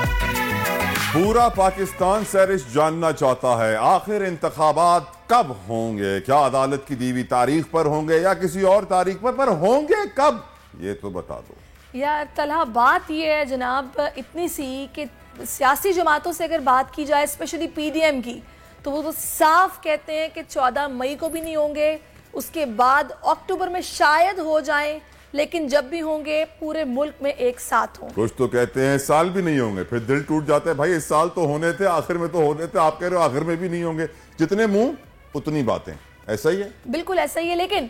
पूरा पाकिस्तान सैरिश जानना चाहता है आखिर इंतखाबात कब होंगे। क्या अदालत की दी हुई तारीख पर होंगे या किसी और तारीख पर होंगे कब, ये तो बता दो यार। तलहा बात ये है जनाब इतनी सी कि सियासी जमातों से अगर बात की जाए, स्पेशली पीडीएम की, तो वो तो साफ कहते हैं कि 14 मई को भी नहीं होंगे, उसके बाद अक्टूबर में शायद हो जाएं, लेकिन जब भी होंगे पूरे मुल्क में एक साथ होंगे। कुछ तो कहते हैं इस साल भी नहीं होंगे, फिर दिल टूट जाता है, भाई इस साल तो होने थे, आखिर में तो होने थे, आप कह रहे हो आखिर में भी नहीं होंगे। जितने मुंह उतनी बातें, ऐसा ही है? बिल्कुल ऐसा ही है। लेकिन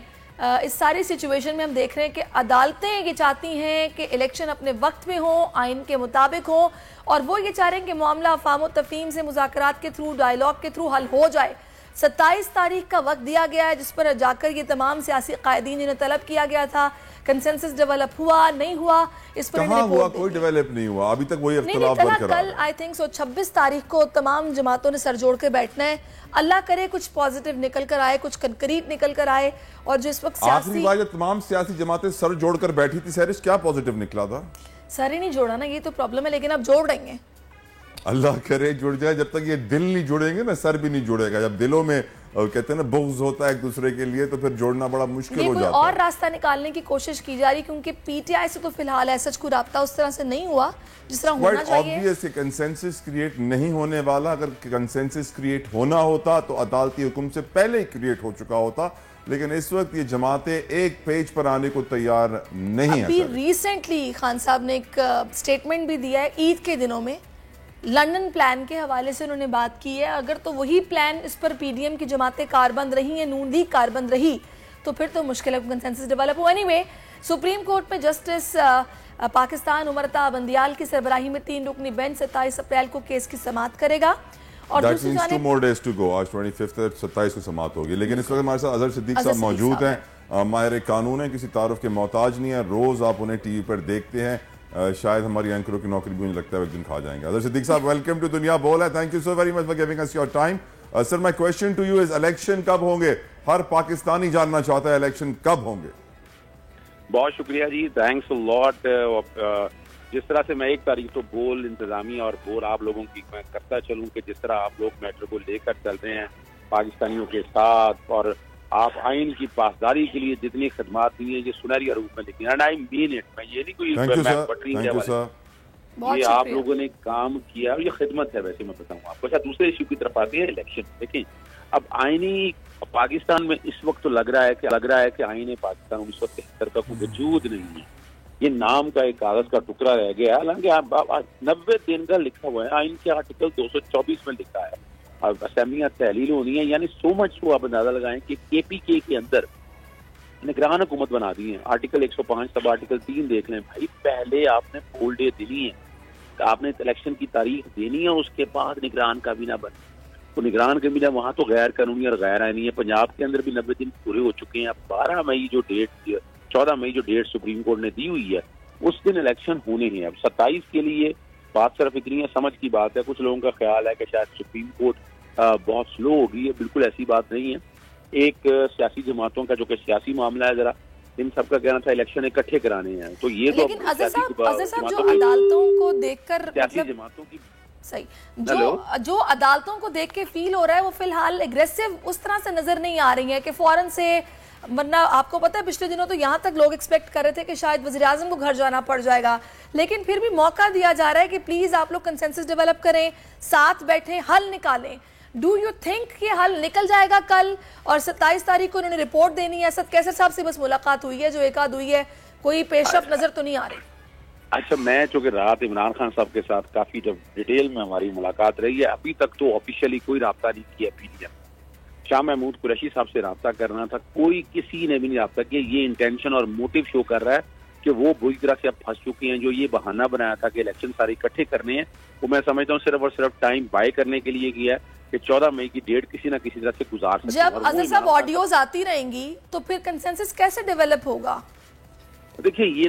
इस सारी सिचुएशन में हम देख रहे हैं कि अदालतें ये चाहती हैं कि इलेक्शन अपने वक्त में हो, आइन के मुताबिक हो, और वो ये चाह रहे हैं कि मामला अफाम तफहीम से मुज़ाकरात के थ्रू, डायलॉग के थ्रू हल हो जाए। 27 तारीख का वक्त दिया गया है जिस पर जाकर ये तमाम सियासी कायदीन जिन्हें तलब किया गया था। कंसेंसस डेवलप हुआ नहीं हुआ, इस पर हुआ? कोई डेवलप नहीं हुआ अभी तक, वही इख्तिलाफ बरकरार। कल आई थिंक 26 तारीख को तमाम जमातों ने सर जोड़ के बैठना है। अल्लाह करे कुछ पॉजिटिव निकल कर आए, कुछ कंक्रीट निकल कर आए। और जो इस वक्त आखिरी बार जब तमाम सियासी जमातें सर जोड़कर बैठी थी सैरिश, क्या पॉजिटिव निकला था? सर ही नहीं जोड़ा ना, ये तो प्रॉब्लम है, लेकिन अब जोड़ देंगे। अल्लाह करे जुड़ जाए। जब तक ये दिल नहीं जुड़ेंगे ना, सर भी नहीं जुड़ेगा। जब दिलों में कहते हैं ना बुग़्ज़ होता है एक दूसरे के लिए, तो फिर जोड़ना बड़ा मुश्किल हो जाता है। और रास्ता निकालने की कोशिश की जा रही, क्योंकि पीटीआई से तो फिलहाल ऐसा कोई राब्ता उस तरह से नहीं हुआ जिस तरह होना चाहिए। ऑब्वियस कंसेंसस क्रिएट नहीं होने वाला। अगर कंसेंसस क्रिएट होना होता तो अदालती हुक्म से पहले ही क्रिएट हो चुका होता, लेकिन इस वक्त ये जमातें एक पेज पर आने को तैयार नहीं है। अभी रिसेंटली खान साहब ने एक स्टेटमेंट भी दिया है, ईद के दिनों में लंदन प्लान के हवाले से उन्होंने बात की है। अगर तो वही प्लान इस पर पीडीएम की जमातें कारबंद रही हैं, नून लीग कारबंद रही, तो फिर तो मुश्किल है कंसेंसस डेवलप हो। एनीवे, सुप्रीम कोर्ट में जस्टिस पाकिस्तान उमरता बंदियाल की सरबराही में 3 रुकनी बेंच 27 अप्रैल को केस की समाअत करेगा। और दूसरी जानिब 2 more days to go, आज 25 27 को समाअत होगी। लेकिन इस वक्त हमारे साथ अजहर सिद्दीक साहब मौजूद हैं। माहिर कानून है, किसी तारुफ के मोहताज नहीं है, रोज आप उन्हें टीवी पर देखते हैं। शायद हमारी एंकरों की नौकरी भी मुझे लगता है एक दिन खा जाएंगे। अजहर सिद्दीक साहब, वेलकम टू दुनिया बोल है। Thank you so very much for giving us your time. Sir, my question to you is, election कब होंगे? हर पाकिस्तानी जानना चाहता है इलेक्शन कब होंगे। बहुत शुक्रिया जी, थैंक्स अ लॉट। जिस तरह से मैं एक तारीख तो बोल इंतजामिया और बोल आप लोगों की मैं करता चलूं कि जिस तरह आप लोग मैटर को लेकर चल रहे हैं पाकिस्तानियों के साथ, और आप आइन की पासदारी के लिए जितनी खदमात दी है, ये सुनहरी रूप में लिखी, एंड आई मीन इट। मैं ये नहीं कोई ये आप लोगों ने काम किया, ये खिदमत है। वैसे मैं बताऊँ आपको। अच्छा, दूसरे इशू की तरफ आते हैं, इलेक्शन। देखिए, अब आईनी पाकिस्तान में इस वक्त तो लग रहा है कि आईने पाकिस्तान 1973 का कोई वजूद नहीं है, ये नाम का एक कागज का टुकड़ा रह गया। हालांकि 90 दिन का लिखा हुआ है, आइन के आर्टिकल 224 में लिखा है, और असेंबलियां तहलील होनी है। यानी सो मच को आप अंदाजा लगाएं कि केपीके के अंदर निगरान हुकूमत बना दी है। आर्टिकल 105 सब आर्टिकल 3 देख लें भाई। पहले आपने पोल डे देनी है, आपने इलेक्शन की तारीख देनी है, उसके बाद निगरान काबीना बने। तो निगरान काबीना वहां तो गैर कानूनी और गैर आईनी है। पंजाब के अंदर भी 90 दिन पूरे हो चुके हैं। अब 14 मई जो डेट सुप्रीम कोर्ट ने दी हुई है, उस दिन इलेक्शन होने हैं। अब 27 के लिए बात सिर्फ इतनी है, समझ की बात है। कुछ लोगों का ख्याल है कि शायद सुप्रीम कोर्ट बहुत स्लो हो गई है, बिल्कुल ऐसी बात नहीं है। एक सियासी जमातों का जो कि सियासी मामला है, जरा इन सबका कहना था इलेक्शन इकट्ठे कराने हैं, तो ये लेकिन तो अजहर साहब जो अदालतों को देखकर सियासी जमातों की सही जो अदालतों को देख के फील हो रहा है, वो फिलहाल एग्रेसिव उस तरह से नजर नहीं आ रही है कि फौरन से, वरना आपको पता है पिछले दिनों तो यहाँ तक लोग एक्सपेक्ट कर रहे थे कि शायद वज़ीर आज़म को घर जाना पड़ जाएगा, लेकिन फिर भी मौका दिया जा रहा है कि प्लीज आप लोग कंसेंसस डेवलप करें, साथ बैठे हल निकालें। डू यू थिंक कि हल निकल जाएगा कल? और 27 तारीख को उन्होंने रिपोर्ट देनी है। असद कैसर साहब से बस मुलाकात हुई है, जो एक आध हुई है, कोई पेशरफ नजर तो नहीं आ रही। अच्छा, मैं चूंकि रात इमरान खान साहब के साथ काफी जब डिटेल में हमारी मुलाकात रही है, अभी तक तो ऑफिशियली कोई रब्ता नहीं किया पीडीएम। शाह महमूद कुरैशी साहब से रब्ता करना था, कोई किसी ने भी नहीं रब्ता किया। ये इंटेंशन और मोटिव शो कर रहा है कि वो बुरी तरह से अब फंस चुके हैं। जो ये बहाना बनाया था कि इलेक्शन सारे इकट्ठे करने हैं, वो मैं समझता हूँ सिर्फ और सिर्फ टाइम बाय करने के लिए किया है कि 14 मई की डेट किसी ना किसी तरह से गुजार सकते हैं। जब अजहर साहब ऑडियोज आती रहेंगी तो फिर कंसेंसस कैसे डेवलप होगा? देखिए, ये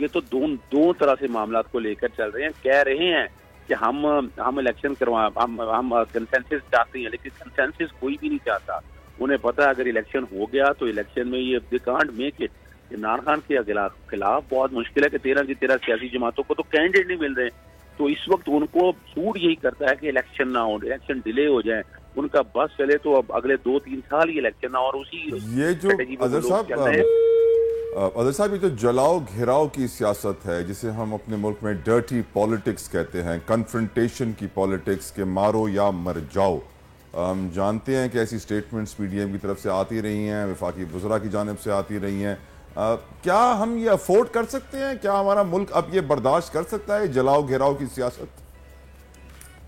तो दो तरह से मामला को लेकर चल रहे हैं। कह रहे हैं कि हम इलेक्शन हम कंसेंसस चाहते हैं, लेकिन कंसेंसस कोई भी नहीं चाहता। उन्हें पता है अगर इलेक्शन हो गया तो इलेक्शन में ये they can't make it. Imran Khan के खिलाफ बहुत मुश्किल है कि 13 की 13 सियासी जमातों को तो कैंडिडेट नहीं मिल रहे। तो इस वक्त उनको सूट यही करता है कि इलेक्शन ना हो, इलेक्शन डिले हो जाए, उनका बस चले तो अब अगले 2-3 साल ही इलेक्शन ना, और उसी ये जो अजहर साहब ये जो जलाओ घेराव की सियासत है जिसे हम अपने मुल्क में डर्टी पॉलिटिक्स कहते हैं, कन्फ्रंटेशन की पॉलिटिक्स के मारो या मर जाओ, हम जानते हैं कि ऐसी स्टेटमेंट्स पीडीएम की तरफ से आती रही हैं, वफाकी वज़रा की जानिब से आती रही हैं। क्या हम ये अफोर्ड कर सकते हैं? क्या हमारा मुल्क अब ये बर्दाश्त कर सकता है जलाओ घेराव की सियासत?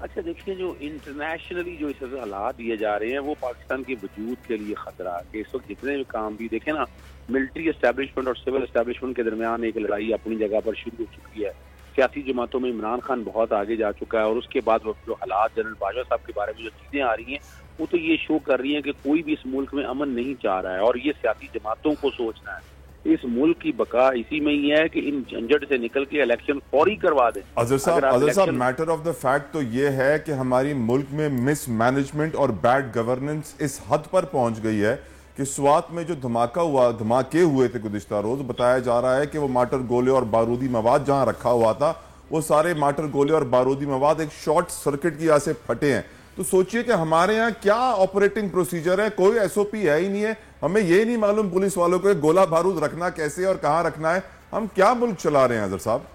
अच्छा देखिए, जो इंटरनेशनली जो इस हालात दिए जा रहे हैं वो पाकिस्तान के वजूद के लिए खतरा है। इस वक्त जितने भी काम भी देखें ना, मिलिट्री एस्टेब्लिशमेंट और सिविल एस्टेब्लिशमेंट के दरमियान एक लड़ाई अपनी जगह पर शुरू हो चुकी है। सियासी जमातों में इमरान खान बहुत आगे जा चुका है, और उसके बाद जो हालात जनरल बाजवा साहब के बारे में जो चीजें आ रही हैं वो तो ये शो कर रही हैं कि कोई भी इस मुल्क में अमन नहीं चाह रहा है, और ये सियासी जमातों को सोचना है इस मुल्क की बका इसी में ही है कि इन झंझट से निकल के इलेक्शन फौरी करवा दें। अजहर साहब मैटर ऑफ द फैक्ट तो ये है कि हमारी मुल्क में मिसमैनेजमेंट और बैड गवर्नेंस इस हद पर पहुंच गई है कि स्वात में जो धमाके हुए थे गुज़िश्ता रोज, बताया जा रहा है कि वो माटर गोले और बारूदी मवाद जहां रखा हुआ था वो सारे माटर गोले और बारूदी मवाद एक शॉर्ट सर्किट की वजह से फटे हैं। तो सोचिए कि हमारे यहाँ क्या ऑपरेटिंग प्रोसीजर है, कोई एसओपी है ही नहीं है। हमें ये नहीं मालूम पुलिस वालों को गोला बारूद रखना कैसे और कहाँ रखना है। हम क्या मुल्क चला रहे हैं अजहर साहब?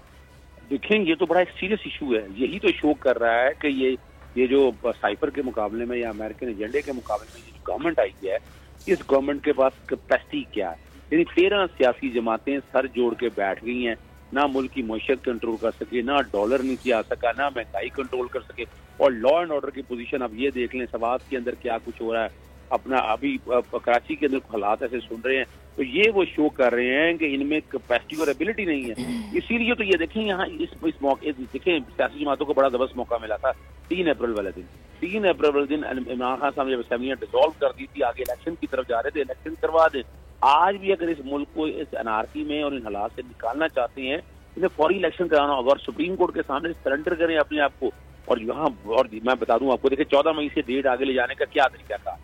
देखें, ये तो बड़ा एक सीरियस इशू है। यही तो शो कर रहा है कि ये जो साइफर के मुकाबले में या अमेरिकन एजेंडे के मुकाबले में जो गवर्नमेंट आई है, इस गवर्नमेंट के पास कैपेसिटी क्या है। यानी 13 सियासी जमातें सर जोड़ के बैठ गई हैं, ना मुल्क की मईशत कंट्रोल कर सके, ना डॉलर नीचे आ सका, ना महंगाई कंट्रोल कर सके, और लॉ एंड ऑर्डर की पोजीशन अब ये देख लें सवात के अंदर क्या कुछ हो रहा है। अपना अभी कराची के अंदर हालात ऐसे सुन रहे हैं, तो ये वो शो कर रहे हैं कि इनमें कैपेसिटी और एबिलिटी नहीं है। इसीलिए तो ये देखें यहाँ इस मौके देखें सियासी जमातों को बड़ा जबरदस्त मौका मिला था 3 अप्रैल वाले दिन। 3 अप्रैल वाले दिन इमरान खान साहब ने जब असेंबलियां डिसॉल्व कर दी थी, आगे इलेक्शन की तरफ जा रहे थे, इलेक्शन करवा दें। आज भी अगर इस मुल्क को इस अनारकी में और इन हालात से निकालना चाहते हैं, इन्हें फौरी इलेक्शन कराना होगा और सुप्रीम कोर्ट के सामने सरेंडर करें अपने आप को। और यहाँ और मैं बता दूं आपको, देखिए 14 मई से डेट आगे ले जाने का क्या तरीका था।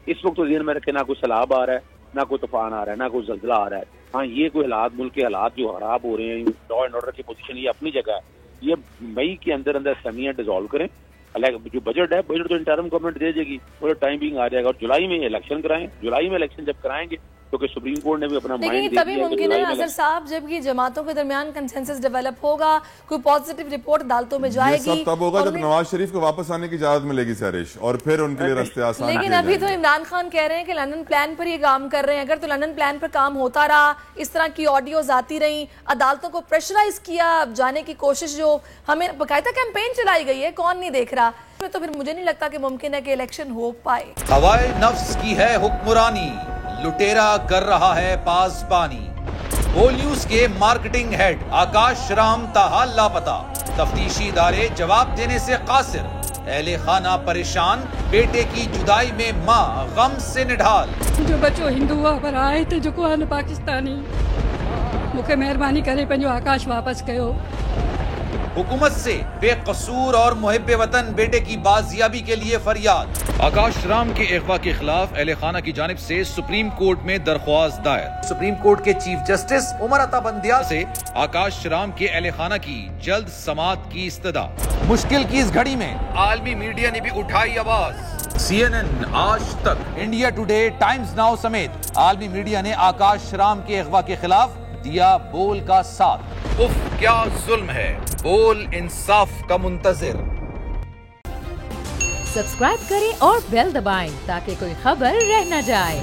इस वक्त तो जेहन में रखे, ना कोई सैलाब आ रहा है, ना कोई तूफान आ रहा है, ना कोई जल्जला आ रहा है। हाँ, ये कोई हालात, मुल्क के हालात जो खराब हो रहे हैं, लॉ एंड ऑर्डर की पोजीशन ये अपनी जगह है। ये मई के अंदर असेंबलियां डिसॉल्व करें, जो बजट है, बजट तो इंटरिम गवर्नमेंट दे देगी, वो टाइम बिंग आ जाएगा, और जुलाई में इलेक्शन कराएं। जुलाई में इलेक्शन जब कराएंगे क्योंकि सुप्रीम कोर्ट ने भी अपना माइंड तभी मुमकिन है अजहर साहब जब ये जमातों के दरमियान कंसेंसस डेवलप होगा, कोई पॉजिटिव रिपोर्ट अदालतों में जाएगी। ये सब तब होगा जब नवाज शरीफ को वापस आने की इजाजत मिलेगी सैरिश, और फिर उनके लिए रास्ते आसान। लेकिन अभी तो इमरान खान कह रहे हैं कि लंदन प्लान पर ये काम कर रहे हैं। अगर तो लंदन प्लान पर काम होता रहा, इस तरह की ऑडियोज आती रही, अदालतों को प्रेशराइज किया जाने की कोशिश, जो हमें बकायदा कैंपेन चलाई गई है, कौन नहीं देख रहा, तो फिर मुझे नहीं लगता कि मुमकिन है कि इलेक्शन हो पाए। हवाए नफ्स की है हुक्मरानी, लुटेरा कर रहा है पासबानी। बोल न्यूज के मार्केटिंग हेड आकाश राम ताहा लापता, तफ्तीशी इदारे जवाब देने से कासिर। अहले खाना परेशान, बेटे की जुदाई में माँ गम से निढाल। जो बच्चो हिंदू पर आए थे जो को पाकिस्तानी, मुझे मेहरबानी करे पंहिंजो आकाश वापस कयो। हुकूमत से बेकसूर और मुहिब्बे वतन बेटे की बाजियाबी के लिए फरियाद। आकाश राम के अगवा के खिलाफ अहले खाना की जानिब से सुप्रीम कोर्ट में दरख्वास्त दायर। सुप्रीम कोर्ट के चीफ जस्टिस उमर अता बंदियाल से आकाश राम के अहले खाना की जल्द समाअत की इस्तदा। मुश्किल की इस घड़ी में आलमी मीडिया ने भी उठाई आवाज। CNN, आज तक, इंडिया टुडे, टाइम्स नाउ समेत आलमी मीडिया ने आकाश राम के अगवा के खिलाफ दिया बोल का साथ। उफ क्या जुल्म है, बोल इंसाफ का मुंतजिर। सब्सक्राइब करें और बेल दबाएं ताकि कोई खबर रह न जाए।